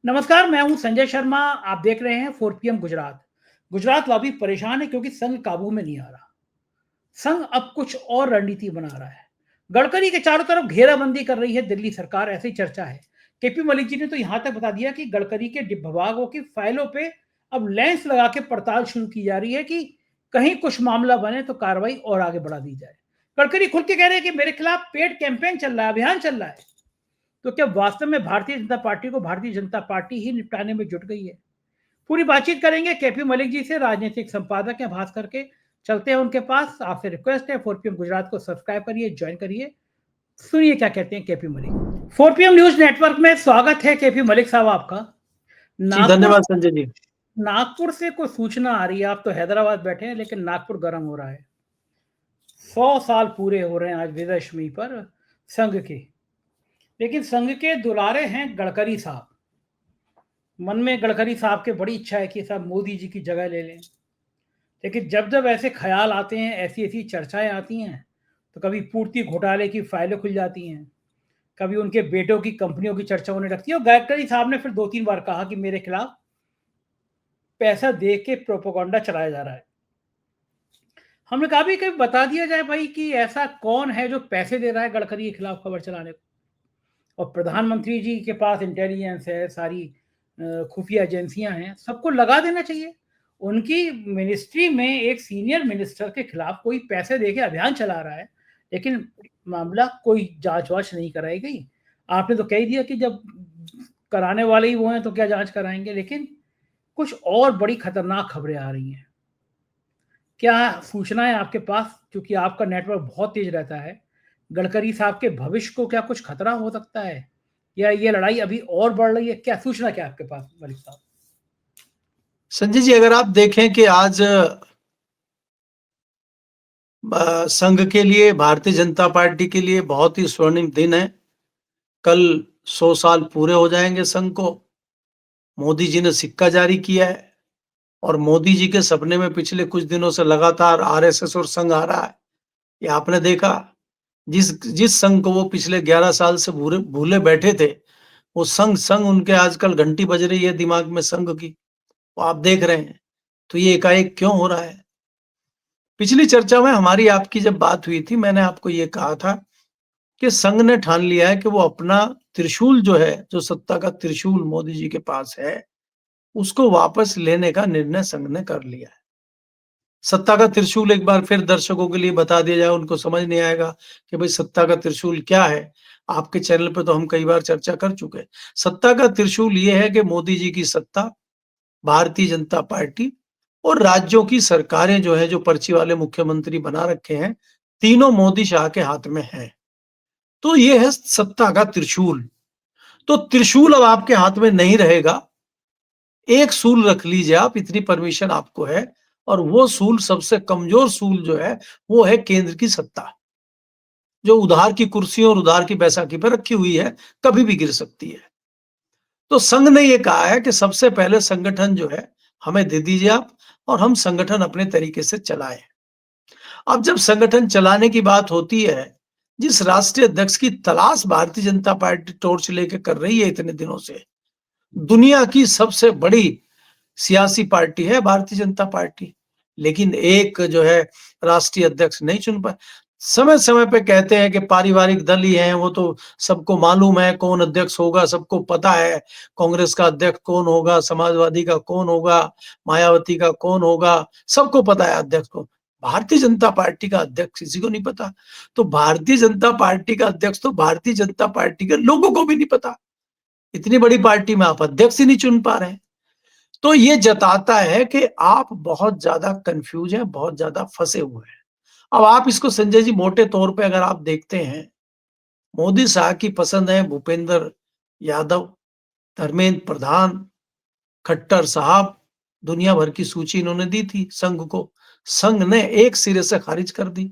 नमस्कार, मैं हूं संजय शर्मा। आप देख रहे हैं 4 PM गुजरात। गुजरात लॉबी परेशान है क्योंकि संघ काबू में नहीं आ रहा। संघ अब कुछ और रणनीति बना रहा है। गडकरी के चारों तरफ घेराबंदी कर रही है दिल्ली सरकार, ऐसी चर्चा है। केपी मलिक जी ने तो यहां तक बता दिया कि गडकरी के विभागों की फाइलों पे अब लेंस लगा के पड़ताल शुरू की जा रही है कि कहीं कुछ मामला बने तो कार्रवाई और आगे बढ़ा दी जाए। गडकरी खुल के कह रहे हैं कि मेरे खिलाफ पेड कैंपेन चल रहा है, अभियान चल रहा है। तो क्या वास्तव में भारतीय जनता पार्टी को भारतीय जनता पार्टी ही निपटाने में जुट गई है? पूरी बातचीत करेंगे केपी मलिक जी से, राजनीतिक संपादक हैं भास्कर के। चलते हैं उनके पास। आपसे रिक्वेस्ट है 4 PM गुजरात को सब्सक्राइब करिए, ज्वाइन करिए, सुनिए क्या कहते हैं KP Malik. 4 PM news network में स्वागत है केपी मलिक साहब आपका। जी नागपुर धन्यवाद संजय जी। नागपुर से कोई सूचना आ रही है, आप तो हैदराबाद बैठे हैं लेकिन नागपुर गर्म हो रहा है। 100 साल पूरे हो रहे हैं आज विजयदशमी पर संघ के, लेकिन संघ के दुलारे हैं गडकरी साहब। मन में गडकरी साहब के बड़ी इच्छा है कि साहब मोदी जी की जगह ले लें, लेकिन जब जब ऐसे ख्याल आते हैं, ऐसी ऐसी चर्चाएं आती हैं, तो कभी पूर्ति घोटाले की फाइलें खुल जाती हैं, कभी उनके बेटों की कंपनियों की चर्चा होने लगती है। और गडकरी साहब ने फिर 2-3 बार कहा कि मेरे खिलाफ पैसा दे के प्रोपोगंडा चलाया जा रहा है। हमने कहा भी कभी बता दिया जाए भाई कि ऐसा कौन है जो पैसे दे रहा है गडकरी के खिलाफ खबर चलाने को। और प्रधानमंत्री जी के पास इंटेलिजेंस है, सारी खुफिया एजेंसियां हैं, सबको लगा देना चाहिए। उनकी मिनिस्ट्री में एक सीनियर मिनिस्टर के खिलाफ कोई पैसे देके अभियान चला रहा है, लेकिन मामला कोई जांच वाच नहीं कराई गई। आपने तो कह दिया कि जब कराने वाले ही वो हैं तो क्या जांच कराएंगे, लेकिन कुछ और बड़ी खतरनाक खबरें आ रही हैं। क्या सूचना है आपके पास, क्योंकि आपका नेटवर्क बहुत तेज रहता है? गडकरी साहब के भविष्य को क्या कुछ खतरा हो सकता है, या ये लड़ाई अभी और बढ़ रही है? क्या सूचना क्या आपके पास मलिक साहब? संजय जी, अगर आप देखें कि आज संघ के लिए, भारतीय जनता पार्टी के लिए बहुत ही स्वर्णिम दिन है। कल 100 साल पूरे हो जाएंगे संघ को। मोदी जी ने सिक्का जारी किया है और मोदी जी के सपने में पिछले कुछ दिनों से लगातार आरएसएस और संघ आ रहा है। ये आपने देखा, जिस जिस संघ को वो पिछले 11 साल से भूले बैठे थे, वो संघ संघ उनके आजकल घंटी बज रही है दिमाग में संघ की। वो आप देख रहे हैं। तो ये एकाएक क्यों हो रहा है? पिछली चर्चा में हमारी आपकी जब बात हुई थी, मैंने आपको ये कहा था कि संघ ने ठान लिया है कि वो अपना त्रिशूल जो है, जो सत्ता का त्रिशूल मोदी जी के पास है, उसको वापस लेने का निर्णय संघ ने कर लिया है। सत्ता का त्रिशूल एक बार फिर दर्शकों के लिए बता दिया जाए, उनको समझ नहीं आएगा कि भाई सत्ता का त्रिशूल क्या है। आपके चैनल पे तो हम कई बार चर्चा कर चुके हैं। सत्ता का त्रिशूल ये है कि मोदी जी की सत्ता, भारतीय जनता पार्टी और राज्यों की सरकारें जो है, जो पर्ची वाले मुख्यमंत्री बना रखे हैं, तीनों मोदी शाह के हाथ में है। तो ये है सत्ता का त्रिशूल। तो त्रिशूल अब आपके हाथ में नहीं रहेगा। एक सूल रख लीजिए आप, इतनी परमिशन आपको है। और वो सूल, सबसे कमजोर सूल जो है, वो है केंद्र की सत्ता, जो उधार की कुर्सी और उधार की बैसाखी पर रखी हुई है, कभी भी गिर सकती है। तो संघ ने ये कहा है कि सबसे पहले संगठन जो है हमें दे दीजिए आप, और हम संगठन अपने तरीके से चलाएं। अब जब संगठन चलाने की बात होती है, जिस राष्ट्रीय अध्यक्ष की तलाश भारतीय जनता पार्टी टॉर्च लेके कर रही है इतने दिनों से, दुनिया की सबसे बड़ी सियासी पार्टी है भारतीय जनता पार्टी, लेकिन एक जो है राष्ट्रीय अध्यक्ष नहीं चुन पाए। समय समय पे कहते हैं कि पारिवारिक दल ही हैं, वो तो सबको मालूम है कौन अध्यक्ष होगा, सबको पता है कांग्रेस का अध्यक्ष कौन होगा, समाजवादी का कौन होगा, मायावती का कौन होगा, सबको पता है अध्यक्ष को। भारतीय जनता पार्टी का अध्यक्ष किसी को नहीं पता। तो भारतीय जनता पार्टी का अध्यक्ष तो भारतीय जनता पार्टी के लोगों को भी नहीं पता। इतनी बड़ी पार्टी में आप अध्यक्ष ही नहीं चुन पा रहे हैं। तो ये जताता है कि आप बहुत ज्यादा कंफ्यूज हैं, बहुत ज्यादा फंसे हुए हैं। अब आप इसको संजय जी मोटे तौर पे अगर आप देखते हैं, मोदी शाह की पसंद है भूपेंद्र यादव, धर्मेंद्र प्रधान, खट्टर साहब, दुनिया भर की सूची इन्होंने दी थी संघ को। संघ ने एक सिरे से खारिज कर दी।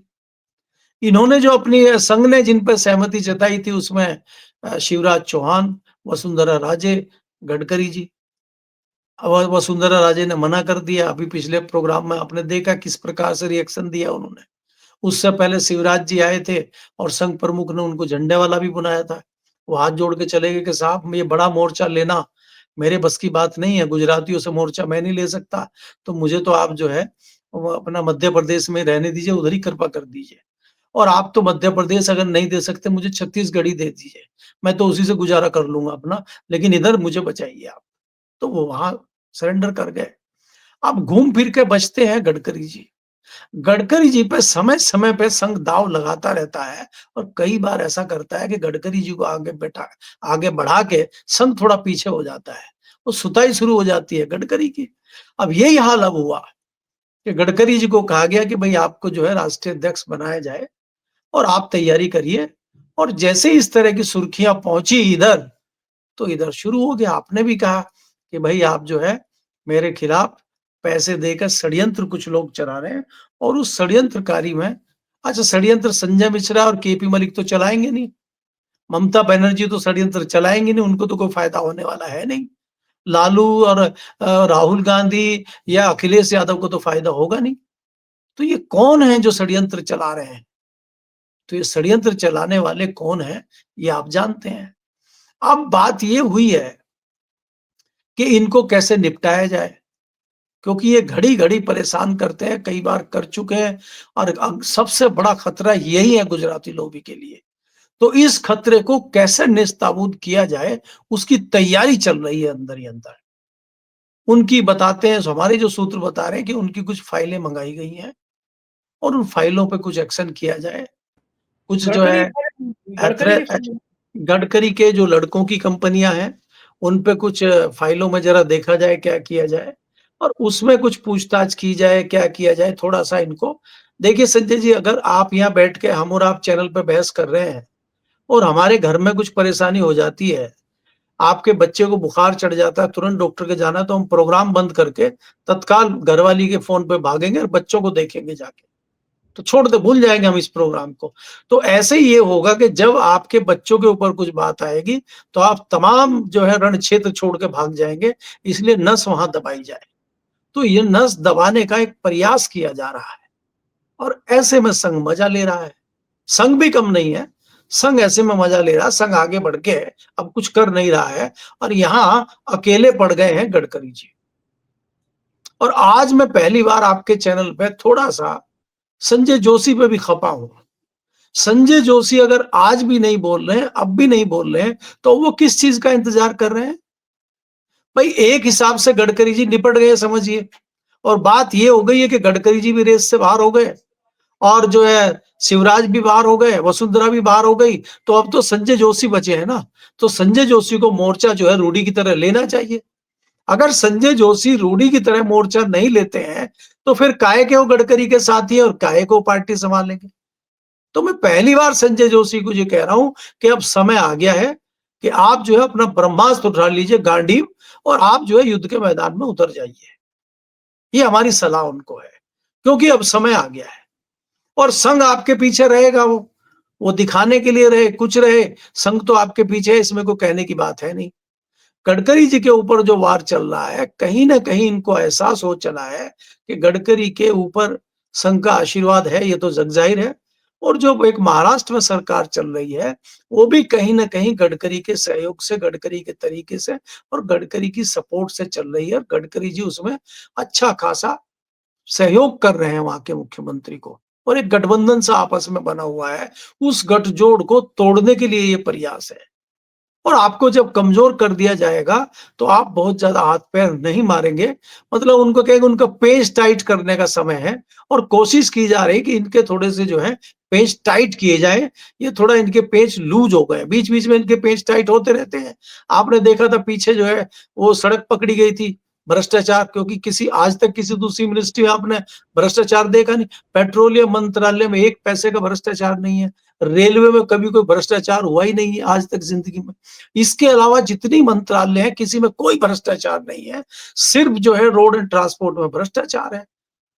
इन्होंने जो अपनी संघ ने जिन पर सहमति जताई थी, उसमें शिवराज चौहान, वसुंधरा राजे, गडकरी जी। अब वसुंधरा राजे ने मना कर दिया। अभी पिछले प्रोग्राम में आपने देखा किस प्रकार से रिएक्शन दिया उन्होंने। उससे पहले शिवराज जी आए थे और संघ प्रमुख ने उनको झंडे वाला भी बनाया था। वो हाथ जोड़ के चले गए कि साहब ये बड़ा मोर्चा लेना मेरे बस की बात नहीं है, गुजरातियों से मोर्चा मैं नहीं ले सकता, तो मुझे तो आप जो है वो अपना मध्य प्रदेश में रहने दीजिए, उधर ही कृपा कर दीजिए। और आप तो मध्य प्रदेश अगर नहीं दे सकते, मुझे छत्तीसगढ़ ही दे दीजिए, मैं तो उसी से गुज़ारा कर लूँगा अपना, लेकिन इधर मुझे बचाइए आप। तो वो वहाँ सरेंडर कर गए। अब घूम फिर के बचते हैं गडकरी जी। गडकरी जी पे समय-समय पे संघ दाँव लगाता रहता है और कई बार ऐसा करता है कि गडकरी जी को आगे बढ़ा के संघ थोड़ा पीछे हो जाता है। वो सुताई शुरू हो जाती है गडकरी की। अब यही हाल अब हुआ कि गडकरी जी को कहा गया कि भई आपको जो है राष्ट्रीय अध्यक्ष बनाया जाए और आप तैयारी करिए और जैसे इस तरह की सुर्खियाँ पहुँची इधर, तो इधर शुरू हो गया। आपने भी कहा कि भई आप जो है मेरे खिलाफ पैसे देकर षड्यंत्र कुछ लोग चला रहे हैं और उस षड्यंत्रकारी में अच्छा षड्यंत्र संजय मिश्रा और केपी मलिक तो चलाएँगे नहीं, ममता बनर्जी तो षड्यंत्र चलाएँगी नहीं, उनको तो कोई फ़ायदा होने वाला है नहीं। लालू और राहुल गांधी या अखिलेश यादव को तो फ़ायदा होगा नहीं। तो ये कौन है जो षड्यंत्र चला रहे हैं? तो ये षड्यंत्र चलाने वाले कौन हैं, ये आप जानते हैं। अब बात ये हुई है कि इनको कैसे निपटाया जाए, क्योंकि ये घड़ी-घड़ी परेशान करते हैं, कई बार कर चुके हैं और सबसे बड़ा खतरा यही है गुजराती लॉबी के लिए। तो इस खतरे को कैसे नेस्तनाबूद किया जाए, उसकी तैयारी चल रही है अंदर ही अंदर। उनकी बताते हैं, हमारे जो सूत्र बता रहे हैं कि उनकी कुछ फाइलें मंगाई गई हैं और उन फाइलों पे कुछ एक्शन किया जाए। कुछ जो गडकरी है गडकरी एथरे जी एथ गडकरी के जो लड़कों की कंपनियाँ हैं, उन पे कुछ फाइलों में ज़रा देखा जाए क्या किया जाए और उसमें कुछ पूछताछ की जाए, क्या किया जाए थोड़ा-सा इनको देखिए संजय जी अगर आप यहाँ बैठ के हम और आप चैनल पे बहस कर रहे हैं और हमारे घर में कुछ परेशानी हो जाती है, आपके बच्चे को बुखार चढ़ जाता है, तुरंत डॉक्टर के जाना है, तो हम प्रोग्राम बंद करके तत्काल घरवाली के फ़ोन पे भागेंगे और बच्चों को देखेंगे जाके। तो छोड़ दो, भूल जाएँगे हम इस प्रोग्राम को। तो ऐसे ही ये होगा कि जब आपके बच्चों के ऊपर कुछ बात आएगी, तो आप तमाम जो है रण क्षेत्र छोड़ के भाग जाएँगे, इसलिए नस वहाँ दबाई जाए। तो ये नस दबाने का एक प्रयास किया जा रहा है और ऐसे में संघ मज़ा ले रहा है। संघ भी कम नहीं है, संघ ऐसे में मज़ा ले रहा है, संघ आगे बढ़ के अब कुछ कर नहीं रहा है और यहाँ अकेले पड़ गए हैं गडकरी जी। और आज मैं पहली बार आपके चैनल पे थोड़ा-सा संजय जोशी पे भी खपा हूँ। संजय जोशी अगर आज भी नहीं बोल रहे हैं, अब भी नहीं बोल रहे हैं, तो वो किस चीज़ का इंतज़ार कर रहे हैं? भई एक हिसाब से गडकरी जी निपट गए समझिए और बात ये हो गई है कि गडकरी जी भी रेस से बाहर हो गए और जो है शिवराज भी बाहर हो गए, वसुंधरा भी बाहर हो गई, तो अब तो संजय जोशी बचे हैं ना। तो संजय जोशी को मोर्चा जो है रूडी की तरह लेना चाहिए। अगर संजय जोशी रूडी की तरह मोर्चा नहीं लेते हैं, तो फिर काहे के वो गडकरी के साथी है और काहे को पार्टी सँभालेंगे? तो मैं पहली बार संजय जोशी को ये कह रहा हूँ कि अब समय आ गया है कि आप जो है अपना ब्रह्मास्त्र उठा लीजिए गांडीव और आप जो है युद्ध के मैदान में उतर जाइए। ये हमारी सलाह उनको है, क्योंकि अब समय आ गया है और संघ आपके पीछे रहेगा वो दिखाने के लिए रहे, कुछ रहे, संघ तो आपके पीछे है इसमें कोई कहने की बात है नहीं। गडकरी जी के ऊपर जो वार चल रहा है, कहीं न कहीं इनको एहसास हो चला है कि गडकरी के ऊपर संघ का आशीर्वाद है, ये तो जग ज़ाहिर है। और जो एक महाराष्ट्र में सरकार चल रही है, वो भी कहीं न कहीं गडकरी के सहयोग से, गडकरी के तरीके से और गडकरी की सपोर्ट से चल रही है और गडकरी जी उसमें अच्छा खासा सहयोग कर रहे हैं वहाँ के मुख्यमंत्री को। और एक गठबंधन सा आपस में बना हुआ है, उस गठजोड़ को तोड़ने के लिए ये प्रयास है। और आपको जब कमज़ोर कर दिया जाएगा, तो आप बहुत ज़्यादा हाथ-पैर नहीं मारेंगे। मतलब उनको कहेंगे उनका पेच टाइट करने का समय है और कोशिश की जा रही है कि इनके थोड़े-से जो है पेच टाइट किए जाएँ। ये थोड़ा इनके पेच लूज़ हो गए, बीच-बीच में इनके पेच टाइट होते रहते हैं। आपने देखा था पीछे जो है वो सड़क पकड़ी गई थी, भ्रष्टाचार क्योंकि किसी आज तक किसी दूसरी मिनिस्ट्री में आपने भ्रष्टाचार देखा नहीं। पेट्रोलियम मंत्रालय में 1 पैसे का भ्रष्टाचार नहीं है। रेलवे में कभी कोई भ्रष्टाचार हुआ ही नहीं है आज तक ज़िंदगी में। इसके अलावा जितनी मंत्रालय हैं, किसी में कोई भ्रष्टाचार नहीं है। सिर्फ जो है रोड एंड ट्रांसपोर्ट में भ्रष्टाचार है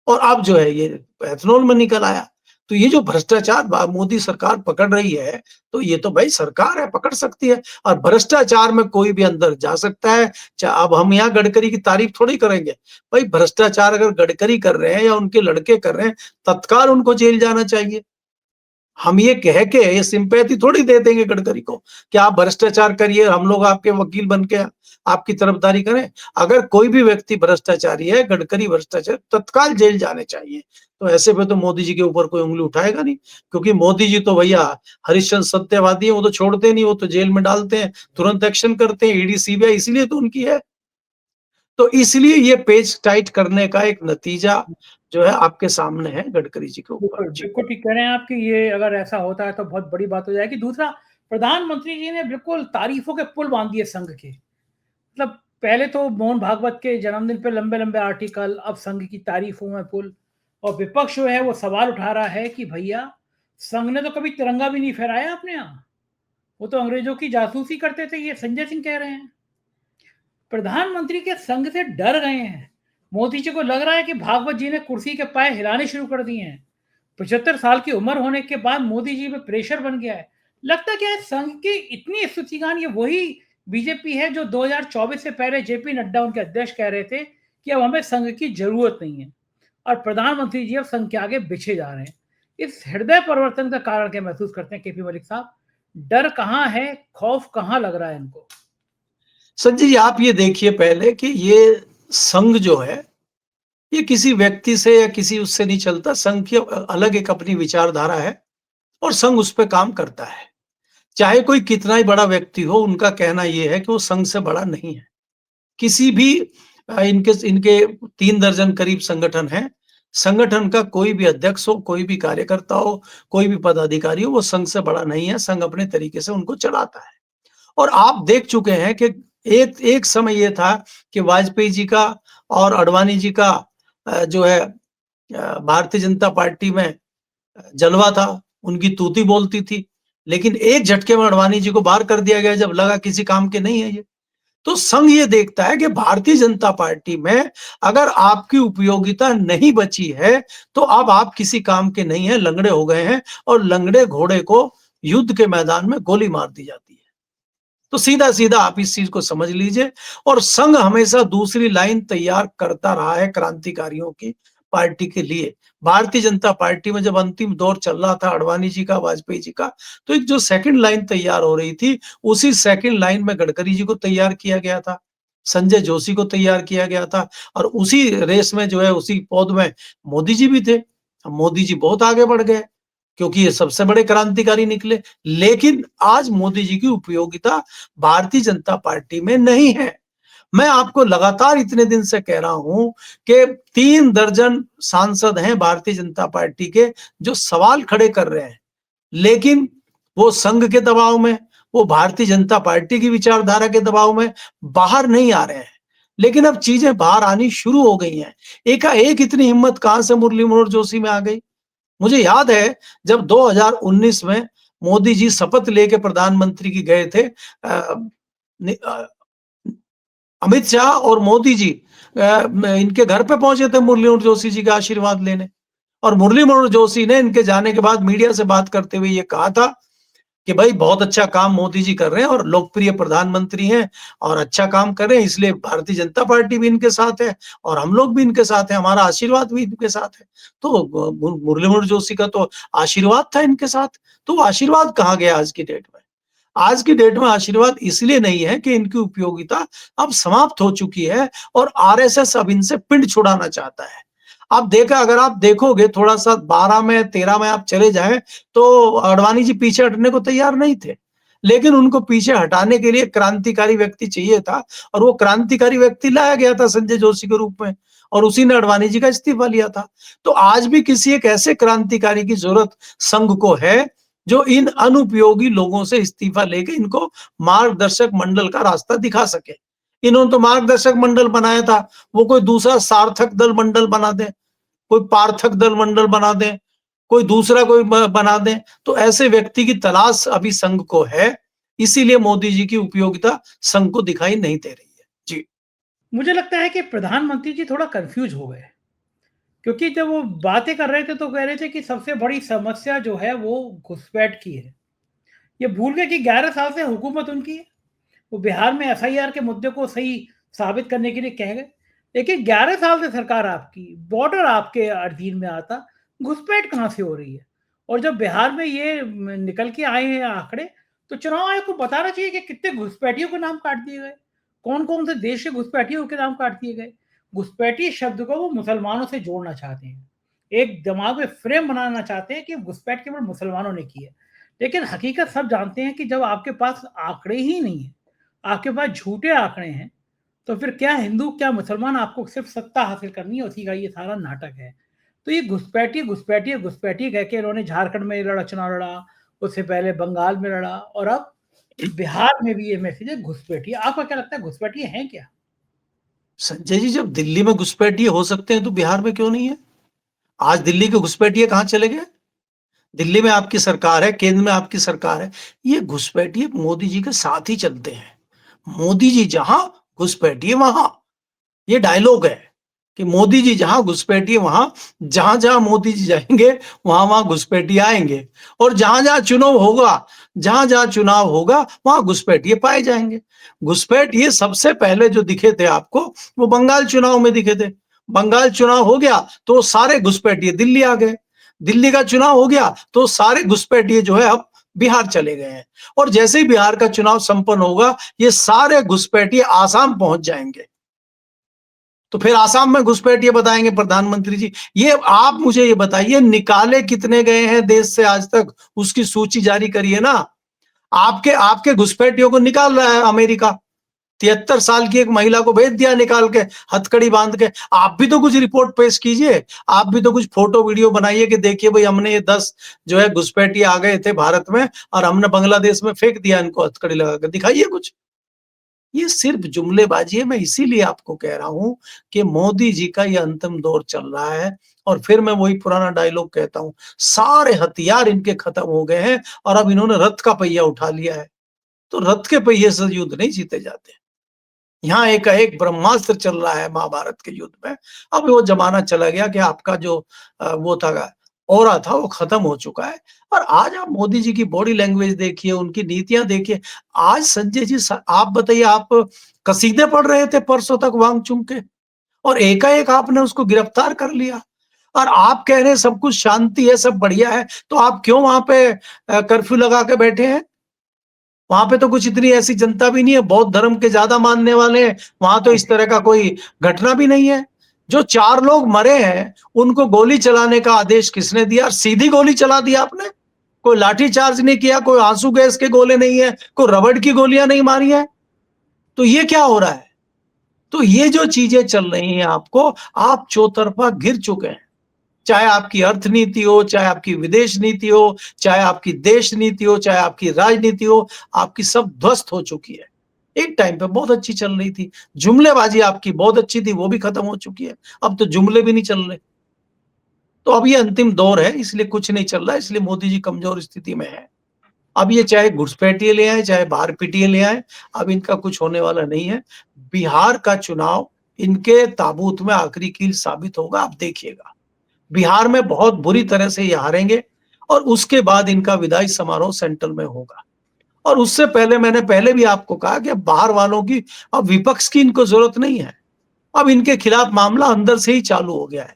और अब जो है ये एथनॉल में निकल आया। तो ये जो भ्रष्टाचार मोदी सरकार पकड़ रही है, तो ये तो भाई सरकार है, पकड़ सकती है और भ्रष्टाचार में कोई भी अंदर जा सकता है। अब हम यहाँ गडकरी की तारीफ थोड़ी करेंगे। भाई भ्रष्टाचार अगर गडकरी कर रहे हैं या उनके लड़के कर रहे हैं, तत्काल उनको जेल जाना चाहिए। हम ये कह के ये सिंपैथी थोड़ी दे देंगे गडकरी को कि आप भ्रष्टाचार करिए, हम लोग आपके वकील बन के आपकी तरफदारी करें। अगर कोई भी व्यक्ति भ्रष्टाचारी है, गडकरी भ्रष्टाचारी, तत्काल जेल जाने चाहिए। तो ऐसे पे तो मोदी जी के ऊपर कोई उंगली उठाएगा नहीं, क्योंकि मोदी जी तो भैया हरिश्चंद्र सत्यवादी है, वो तो छोड़ते नहीं, वो तो जेल में डालते हैं, तुरंत एक्शन करते हैं, ईडी सीबीआई, इसीलिए तो उनकी है। तो इसलिए ये पेच टाइट करने का एक नतीजा जो है आपके सामने है गडकरी जी के ऊपर। बिल्कुल, जी। बिल्कुल ठीक कह रहे हैं आप कि ये अगर ऐसा होता है तो बहुत बड़ी बात हो जाएगी। दूसरा, प्रधानमंत्री जी ने बिल्कुल तारीफ़ों के पुल बाँध दिए संघ के। मतलब पहले तो मोहन भागवत के जन्मदिन पे लंबे-लंबे आर्टिकल, अब संघ की तारीफ़ों में पुल, और विपक्ष जो है वो सवाल उठा रहा है कि भैया संघ ने तो कभी तिरंगा भी नहीं फहराया अपने यहाँ। वो तो अंग्रेज़ों की जासूसी करते थे, ये संजय सिंह कह रहे हैं। प्रधानमंत्री के संघ से डर गए हैं। मोदी जी को लग रहा है कि भागवत जी ने कुर्सी के पाए हिलाने शुरू कर दिए हैं। 75 साल की उम्र होने के बाद मोदी जी पे प्रेशर बन गया है। लगता क्या है संघ की इतनी स्तुतिगान, ये वही बीजेपी है जो 2024 से पहले जेपी नड्डा उनके अध्यक्ष कह रहे थे कि अब हमें संघ की जरूरत नहीं है, और प्रधानमंत्री जी अब संघ के आगे बिछे जा रहे हैं। इस हृदय परिवर्तन का कारण क्या महसूस करते हैं केपी मलिक साहब? डर कहाँ है, खौफ कहाँ लग रहा है इनको? संजय जी, आप ये देखिए पहले कि ये संघ जो है, ये किसी व्यक्ति से या किसी उससे नहीं चलता। संघ की अलग एक अपनी विचारधारा है और संघ उस पे काम करता है। चाहे कोई कितना ही बड़ा व्यक्ति हो, उनका कहना ये है कि वो संघ से बड़ा नहीं है। किसी भी इनके इनके 3 दर्जन करीब संगठन हैं। संगठन का कोई भी अध्यक्ष हो, कोई भी कार्यकर्ता हो, कोई भी पदाधिकारी हो, वो संघ से बड़ा नहीं है। संघ अपने तरीके से उनको चलाता है। और आप देख चुके हैं कि एक एक समय ये था कि वाजपेयी जी का और अडवाणी जी का जो है भारतीय जनता पार्टी में जलवा था, उनकी तूती बोलती थी। लेकिन एक झटके में अडवाणी जी को बाहर कर दिया गया जब लगा किसी काम के नहीं है ये। तो संघ ये देखता है कि भारतीय जनता पार्टी में अगर आपकी उपयोगिता नहीं बची है, तो अब आप किसी काम के नहीं है, लंगड़े हो गए हैं, और लंगड़े घोड़े को युद्ध के मैदान में गोली मार दी जाती है। तो सीधा-सीधा आप इस चीज को समझ लीजिए। और संघ हमेशा दूसरी लाइन तैयार करता रहा है क्रांतिकारियों की पार्टी के लिए। भारतीय जनता पार्टी में जब अंतिम दौर चल रहा था अडवाणी जी का, वाजपेयी जी का, तो एक जो सेकंड लाइन तैयार हो रही थी, उसी सेकंड लाइन में गडकरी जी को तैयार किया गया था, संजय जोशी को तैयार किया गया था, और उसी रेस में जो है, उसी पौध में मोदी जी भी थे। मोदी जी बहुत आगे बढ़ गए, क्योंकि ये सबसे बड़े क्रांतिकारी निकले। लेकिन आज मोदी जी की उपयोगिता भारतीय जनता पार्टी में नहीं है। मैं आपको लगातार इतने दिन से कह रहा हूं कि 3 दर्जन सांसद हैं भारतीय जनता पार्टी के जो सवाल खड़े कर रहे हैं, लेकिन वो संघ के दबाव में, वो भारतीय जनता पार्टी की विचारधारा के दबाव में बाहर नहीं आ रहे हैं। लेकिन अब चीजें बाहर आनी शुरू हो गई हैं। एकाएक इतनी हिम्मत कहां से मुरली मनोहर जोशी में आ गई? मुझे याद है जब 2019 में मोदी जी शपथ लेके प्रधानमंत्री की गए थे, अमित शाह और मोदी जी इनके घर पे पहुंचे थे मुरली मनोहर जोशी जी का आशीर्वाद लेने। और मुरली मनोहर जोशी ने इनके जाने के बाद मीडिया से बात करते हुए ये कहा था कि भाई बहुत अच्छा काम मोदी जी कर रहे हैं और लोकप्रिय प्रधानमंत्री हैं और अच्छा काम कर रहे हैं, इसलिए भारतीय जनता पार्टी भी इनके साथ है और हम लोग भी इनके साथ हैं, हमारा आशीर्वाद भी इनके साथ है। तो मुरली मनोहर जोशी का तो आशीर्वाद था इनके साथ। तो वो आशीर्वाद कहाँ गया आज की डेट में? आज की डेट में आशीर्वाद इसलिए नहीं है कि इनकी उपयोगिता अब समाप्त हो चुकी है और आरएसएस अब इनसे पिंड छुड़ाना चाहता है। आप देखा, अगर आप देखोगे थोड़ा सा 12 में 13 में आप चले जाएं, तो अडवाणी जी पीछे हटने को तैयार नहीं थे, लेकिन उनको पीछे हटाने के लिए क्रांतिकारी व्यक्ति चाहिए था, और वो क्रांतिकारी व्यक्ति लाया गया था संजय जोशी के रूप में, और उसी ने अडवाणी जी का इस्तीफा लिया था। तो आज भी किसी एक ऐसे क्रांतिकारी की जरूरत संघ को है जो इन अनुपयोगी लोगों से इस्तीफा लेके इनको मार्गदर्शक मंडल का रास्ता दिखा सके। इन्होंने तो मार्गदर्शक मंडल बनाया था, वो कोई दूसरा सार्थक दल मंडल बना दे, कोई पार्थक दल मंडल बना दें, कोई दूसरा कोई बना दें। तो ऐसे व्यक्ति की तलाश अभी संघ को है, इसीलिए मोदी जी की उपयोगिता संघ को दिखाई नहीं दे रही है। जी। मुझे लगता है कि प्रधानमंत्री जी थोड़ा कंफ्यूज हो गए, क्योंकि जब वो बातें कर रहे थे तो कह रहे थे कि सबसे बड़ी समस्या जो है वो घुसपैठ की है। ये भूल गए कि 11 साल से हुकूमत उनकी है। वो बिहार में एफआईआर के मुद्दे को सही साबित करने के लिए कह गए, लेकिन 11 साल से सरकार आपकी, बॉर्डर आपके अधीन में आता, घुसपैठ कहाँ से हो रही है? और जब बिहार में ये निकल के आए हैं आंकड़े, तो चुनाव आयोग को बताना चाहिए कि कितने घुसपैठियों के नाम काट दिए गए, कौन कौन से देश के घुसपैठियों के नाम काट दिए गए। घुसपैठी शब्द को वो मुसलमानों से जोड़ना चाहते हैं, एक दिमाग में फ्रेम बनाना चाहते हैं कि घुसपैठ केवल मुसलमानों ने की है। लेकिन हकीकत सब जानते हैं कि जब आपके पास आंकड़े ही नहीं है, आपके पास झूठे आंकड़े हैं, तो फिर क्या हिंदू क्या मुसलमान, आपको सिर्फ सत्ता हासिल करनी है, उसी का ये सारा नाटक है। तो ये घुसपैठी घुसपैठी घुसपैठी कह के इन्होंने झारखंड में लड़ा, चुनाव लड़ा, उससे पहले बंगाल में लड़ा, और अब बिहार में भी ये मैसेज है घुसपैठी। आपको क्या लगता है घुसपैठी है क्या? संजय जी, जब दिल्ली में घुसपैठिए हो सकते हैं तो बिहार में क्यों नहीं है? आज दिल्ली के घुसपैठिए कहां चले गए? दिल्ली में आपकी सरकार है, केंद्र में आपकी सरकार है, ये घुसपैठिए मोदी जी के साथ ही चलते हैं। मोदी जी जहां, घुसपैठिए वहां। ये डायलॉग है कि मोदी जी जहां, घुसपैठिए वहां। जहां जहां मोदी जी जाएंगे वहां वहां घुसपैठिए आएंगे, और जहां जहां चुनाव होगा, जहां जहां चुनाव होगा वहां घुसपैठिए पाए जाएंगे। घुसपैठिए सबसे पहले जो दिखे थे आपको, वो बंगाल चुनाव में दिखे थे। बंगाल चुनाव हो गया तो सारे घुसपैठिए दिल्ली आ गए। दिल्ली का चुनाव हो गया तो सारे घुसपैठिए जो है अब बिहार चले गए हैं। और जैसे ही बिहार का चुनाव संपन्न होगा, ये सारे घुसपैठिए आसाम पहुंच जाएंगे। तो फिर आसाम में घुसपैठिए बताएंगे प्रधानमंत्री जी। ये आप मुझे ये बताइए, निकाले कितने गए हैं देश से आज तक, उसकी सूची जारी करिए ना। आपके आपके घुसपैठियों को निकाल रहा है अमेरिका। 73 साल की एक महिला को भेज दिया निकाल के, हथकड़ी बांध के। आप भी तो कुछ रिपोर्ट पेश कीजिए, आप भी तो कुछ फोटो वीडियो बनाइए कि देखिए भाई, हमने ये 10 जो है घुसपैठिए आ गए थे भारत में, और हमने बांग्लादेश में फेंक दिया इनको, हथकड़ी लगा के दिखाइए कुछ। ये सिर्फ जुमलेबाजी है। मैं इसीलिए आपको कह रहा हूं कि मोदी जी का ये अंतिम दौर चल रहा है। और फिर मैं वही पुराना डायलॉग कहता हूं, सारे हथियार इनके खत्म हो गए हैं और अब इन्होंने रथ का पहिया उठा लिया है। तो रथ के पहिए से युद्ध नहीं जीते जाते। यहाँ एक ब्रह्मास्त्र चल रहा है महाभारत के युद्ध में। अब वो जमाना चला गया कि आपका जो वो था, ऑरा था, वो खत्म हो चुका है। और आज आप मोदी जी की बॉडी लैंग्वेज देखिए, उनकी नीतियां देखिए। आज संजय जी, आप बताइए, आप कसीदे पढ़ रहे थे परसों तक वांगचुंग के, और एकाएक आपने उसको गिरफ्तार कर लिया। और आप कह रहे हैं सब कुछ शांति है, सब बढ़िया है, तो आप क्यों वहां पे कर्फ्यू लगा के बैठे हैं? वहां पे तो कुछ इतनी ऐसी जनता भी नहीं है, बौद्ध धर्म के ज्यादा मानने वाले हैं। वहां तो इस तरह का कोई घटना भी नहीं है। जो 4 लोग मरे हैं, उनको गोली चलाने का आदेश किसने दिया? सीधी गोली चला दिया आपने। कोई लाठी चार्ज नहीं किया, कोई आंसू गैस के गोले नहीं है, कोई रबड़ की गोलियां नहीं मारी है। तो ये क्या हो रहा है? तो ये जो चीजें चल रही हैं आपको, आप चौतरफा घिर चुके हैं। चाहे आपकी अर्थनीति हो, चाहे आपकी विदेश नीति हो, चाहे आपकी देश नीति हो, चाहे आपकी राजनीति हो, आपकी सब ध्वस्त हो चुकी है। एक टाइम पे बहुत अच्छी चल रही थी, जुमलेबाजी आपकी बहुत अच्छी थी, वो भी खत्म हो चुकी है। अब तो जुमले भी नहीं चल रहे। तो अब ये अंतिम दौर है, इसलिए कुछ नहीं चल रहा है, इसलिए मोदी जी कमजोर स्थिति में है। अब ये चाहे घुसपैठिए ले आए, चाहे बाहर पिटिए ले आए, अब इनका कुछ होने वाला नहीं है। बिहार का चुनाव इनके ताबूत में आखिरी कील साबित होगा, आप देखिएगा। बिहार में बहुत बुरी तरह से ये हारेंगे, और उसके बाद इनका विदाई समारोह सेंट्रल में होगा। और उससे पहले मैंने पहले भी आपको कहा कि बाहर वालों की, अब विपक्ष की इनको जरूरत नहीं है। अब इनके खिलाफ मामला अंदर से ही चालू हो गया है।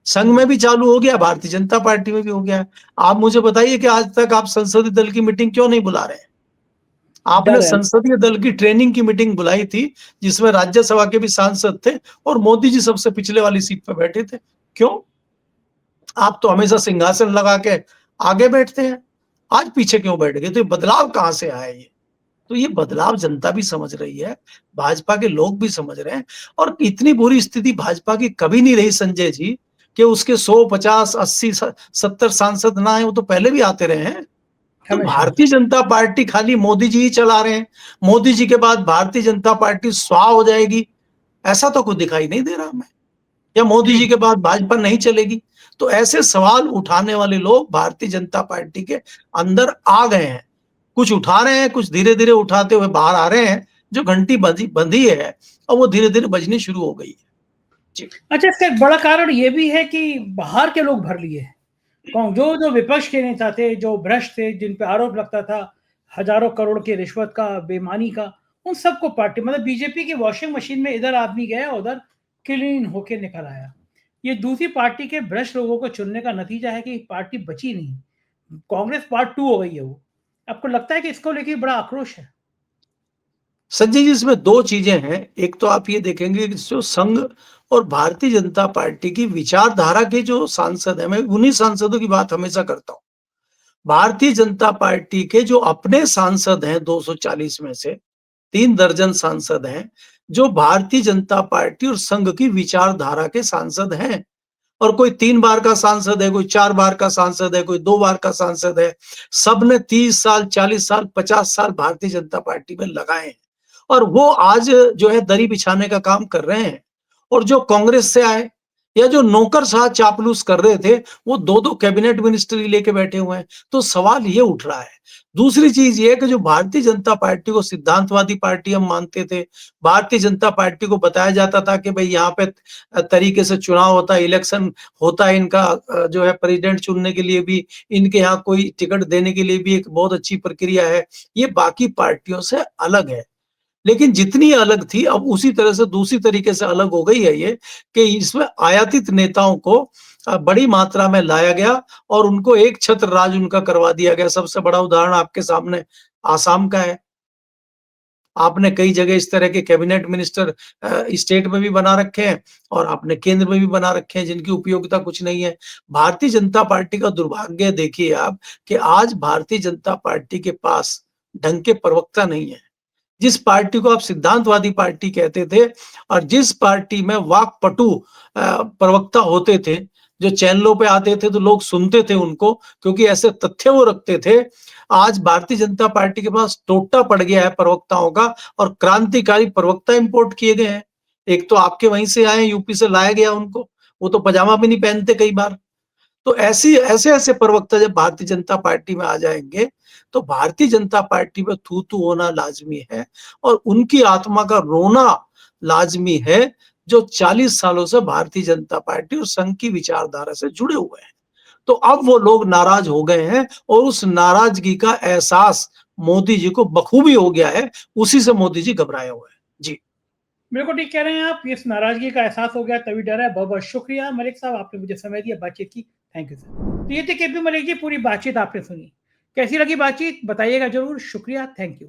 संघ में भी चालू हो गया, भारतीय जनता पार्टी में भी हो गया है। आप मुझे बताइए कि आज तक आप संसदीय दल की मीटिंग क्यों नहीं बुला रहे हैं? आपने डर है। संसदीय दल की ट्रेनिंग की मीटिंग बुलाई थी, जिसमें राज्यसभा के भी सांसद थे, और मोदी जी सबसे पिछले वाली सीट पर बैठे थे। क्यों? आप तो हमेशा सिंहासन लगा के आगे बैठते हैं, आज पीछे क्यों बैठ गए? तो ये बदलाव कहां से आया ये? तो ये बदलाव जनता भी समझ रही है, भाजपा के लोग भी समझ रहे हैं। और इतनी बुरी स्थिति भाजपा की कभी नहीं रही संजय जी, कि उसके 100, 50, 80, 70 सांसद ना आए, वो तो पहले भी आते रहे हैं। तो हमेशा। भारतीय जनता पार्टी खाली मोदी जी ही चला रहे हैं, मोदी जी के बाद भारतीय जनता पार्टी स्वाह हो जाएगी, ऐसा तो कुछ दिखाई नहीं दे रहा हमें। या मोदी जी। जी के बाद भाजपा नहीं चलेगी। तो ऐसे सवाल उठाने वाले लोग भारतीय जनता पार्टी के अंदर आ गए हैं। कुछ उठा रहे हैं, कुछ धीरे धीरे उठाते हुए बाहर आ रहे हैं। जो घंटी बंधी बंधी है, और वो धीरे धीरे बजनी शुरू हो गई है। जी। अच्छा, इसका एक बड़ा कारण ये भी है कि बाहर के लोग भर लिए हैं। कौन? जो जो विपक्ष के नेता थे, जो भ्रष्ट थे, जिन पे आरोप लगता था हजारों करोड़ की रिश्वत का, बेईमानी का, उन सबको पार्टी, मतलब बीजेपी की वॉशिंग मशीन में इधर आदमी गया, उधर क्लीन होके निकल आया। ये दूसरी पार्टी के भ्रष्ट लोगों को चुनने का नतीजा है कि पार्टी बची नहीं। कांग्रेस पार्ट 2 हो गई है वो। आपको लगता है कि इसको लेके बड़ा आक्रोश है? संजय जी, इसमें दो चीजें हैं। एक तो आप ये देखेंगे कि जो संघ और भारतीय जनता पार्टी की विचारधारा के जो सांसद हैं, मैं उन्हीं सांसदों की बात हमेशा करता हूं। भारतीय जनता पार्टी के जो अपने सांसद हैं 240 में से 3 दर्जन सांसद हैं जो भारतीय जनता पार्टी और संघ की विचारधारा के सांसद हैं। और कोई 3 बार का सांसद है, कोई 4 बार का सांसद है, कोई 2 बार का सांसद है। सबने 30 साल, 40 साल, 50 साल भारतीय जनता पार्टी में लगाए हैं और वो आज जो है दरी बिछाने का काम कर रहे हैं। और जो कांग्रेस से आए या जो नौकरशाह चापलूस कर रहे थे, वो 2-2 कैबिनेट मिनिस्ट्री लेके बैठे हुए हैं। तो सवाल ये उठ रहा है। दूसरी चीज ये है कि जो भारतीय जनता पार्टी को सिद्धांतवादी पार्टी हम मानते थे, भारतीय जनता पार्टी को बताया जाता था कि भाई यहाँ पे तरीके से चुनाव होता है, इलेक्शन होता है, इनका जो है प्रेसिडेंट चुनने के लिए भी, इनके यहाँ कोई टिकट देने के लिए भी एक बहुत अच्छी प्रक्रिया है, ये बाकी पार्टियों से अलग है। लेकिन जितनी अलग थी, अब उसी तरह से दूसरी तरीके से अलग हो गई है ये, कि इसमें आयातित नेताओं को बड़ी मात्रा में लाया गया और उनको एक छत्र राज उनका करवा दिया गया। सबसे बड़ा उदाहरण आपके सामने आसाम का है। आपने कई जगह इस तरह के कैबिनेट मिनिस्टर स्टेट में भी बना रखे हैं और आपने केंद्र में भी बना रखे हैं, जिनकी उपयोगिता कुछ नहीं है। भारतीय जनता पार्टी का दुर्भाग्य देखिए आप, कि आज भारतीय जनता पार्टी के पास ढंग के प्रवक्ता नहीं है। जिस पार्टी को आप सिद्धांतवादी पार्टी कहते थे और जिस पार्टी में वाकपटु प्रवक्ता होते थे, जो चैनलों पे आते थे तो लोग सुनते थे उनको, क्योंकि ऐसे तथ्य वो रखते थे। आज भारतीय जनता पार्टी के पास टोटा पड़ गया है प्रवक्ताओं का और क्रांतिकारी प्रवक्ता इंपोर्ट किए गए हैं। एक तो आपके वहीं से आए, यूपी से लाया गया उनको, वो तो पजामा भी नहीं पहनते कई बार। तो ऐसे प्रवक्ता जब भारतीय जनता पार्टी में आ जाएंगे, तो भारतीय जनता पार्टी में थू-थू होना लाजमी है और उनकी आत्मा का रोना लाजमी है, जो 40 सालों से भारतीय जनता पार्टी और संघ की विचारधारा से जुड़े हुए हैं। तो अब वो लोग नाराज हो गए हैं और उस नाराजगी का एहसास मोदी जी को बखूबी हो गया है। उसी से मोदी जी घबराए हुए हैं। जी। बिल्कुल ठीक कह रहे हैं आप। इस नाराजगी का एहसास हो गया तभी डर है। बहुत बहुत शुक्रिया मलिक साहब, आपने मुझे समय दिया, बातचीत की। Thank you sir. तो ये थे केपी मलिक जी, पूरी बातचीत आपने सुनी। कैसी लगी बातचीत बताइएगा जरूर। शुक्रिया, थैंक यू।